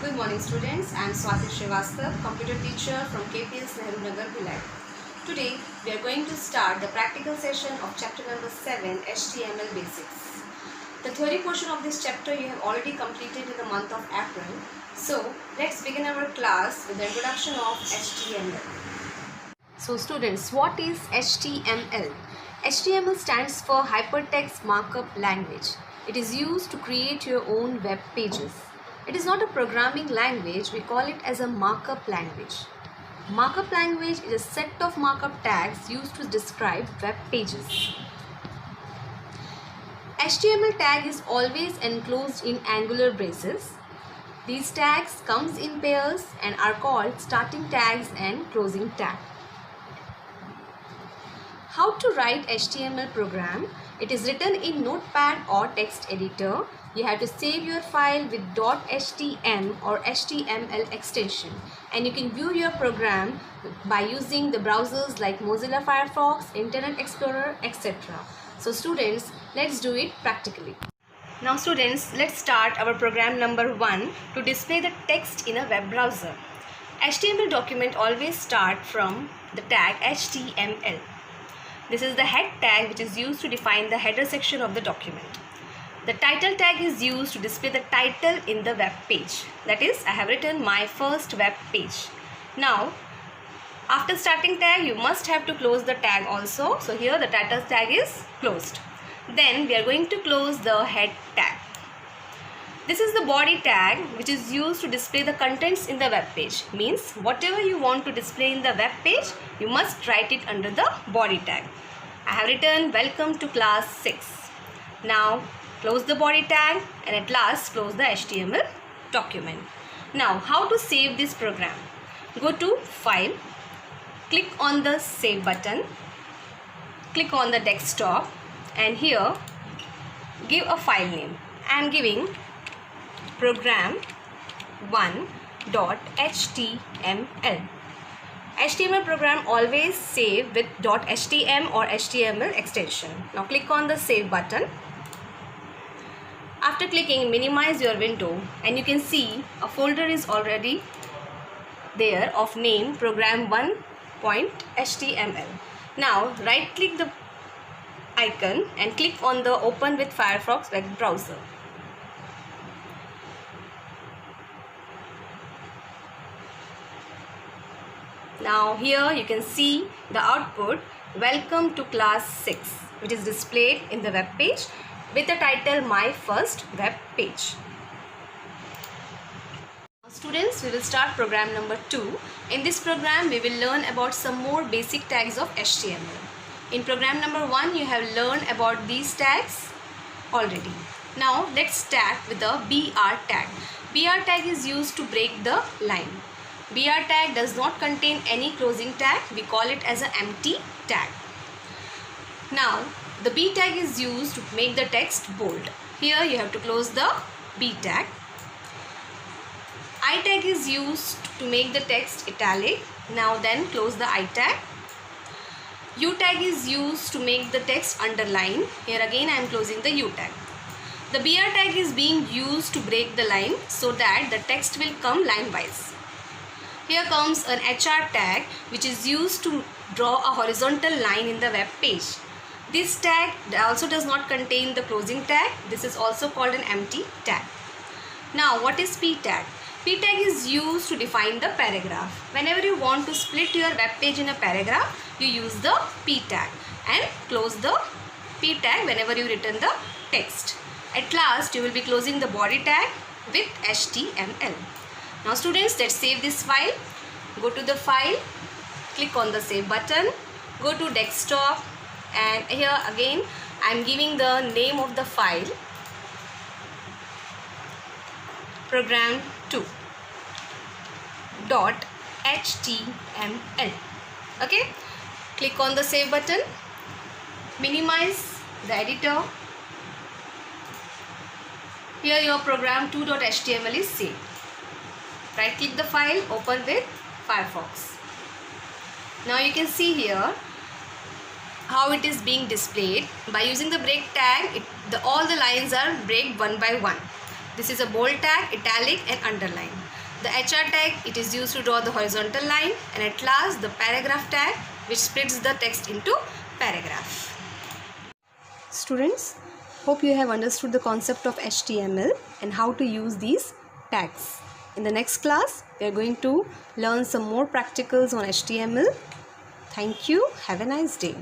Good morning students, I am Swati Srivastava, computer teacher from KPS Nehru Nagar, Bhilai. Today we are going to start the practical session of chapter number 7, HTML Basics. The theory portion of this chapter you have already completed in the month of April. So let's begin our class with the introduction of HTML. So students, what is HTML? HTML stands for Hypertext Markup Language. It is used to create your own web pages. It is not a programming language, we call it as a markup language. Markup language is a set of markup tags used to describe web pages. HTML tag is always enclosed in angular braces. These tags comes in pairs and are called starting tags and closing tag. How to write HTML program? It is written in Notepad or text editor. You have to save your file with .htm or HTML extension, and you can view your program by using the browsers like Mozilla Firefox, Internet Explorer, etc. So students, let's do it practically. Now students, let's start our program number 1 to display the text in a web browser. HTML document always start from the tag HTML. This is the head tag which is used to define the header section of the document. The title tag is used to display the title in the web page. That is, I have written my first web page. Now, after starting tag, you must have to close the tag also. So here the title tag is closed. Then we are going to close the head tag. This is the body tag which is used to display the contents in the web page. Means whatever you want to display in the web page, you must write it under the body tag. I have written welcome to class 6. Now close the body tag and at last close the HTML document. Now how to save this program? Go to File, click on the Save button, click on the desktop and here give a file name. I am giving program1.html. HTML program always save with .htm or HTML extension. Now click on the Save button. After clicking, minimize your window and you can see a folder is already there of name program1.html. Now right click the icon and click on the Open with Firefox web browser. Now here you can see the output welcome to class 6 which is displayed in the web page with the title My First Web Page. Students, we will start program number 2. In this program we will learn about some more basic tags of HTML. In program number 1 you have learned about these tags already. Now let's start with the BR tag. BR tag is used to break the line. BR tag does not contain any closing tag. We call it as an empty tag. Now the B tag is used to make the text bold. Here you have to close the B tag. I tag is used to make the text italic. Now then close the I tag. U tag is used to make the text underline. Here again I am closing the U tag. The BR tag is being used to break the line so that the text will come line wise. Here comes an HR tag which is used to draw a horizontal line in the web page. This tag also does not contain the closing tag. This is also called an empty tag. Now what is P tag? P tag is used to define the paragraph. Whenever you want to split your web page in a paragraph, you use the P tag and close the P tag whenever you return the text. At last you will be closing the body tag with HTML. Now students, let's save this file. Go to the file, click on the Save button, go to desktop and here again I am giving the name of the file program2.html. Okay, click on the Save button, minimize the editor. Here your program2.html is saved. Right click the file, open with Firefox. Now you can see here how it is being displayed. By using the break tag, all the lines are break one by one. This is a bold tag, italic and underline. The HR tag, it is used to draw the horizontal line, and at last the paragraph tag, which splits the text into paragraph. Students, hope you have understood the concept of HTML and how to use these tags. In the next class, we are going to learn some more practicals on HTML. Thank you. Have a nice day.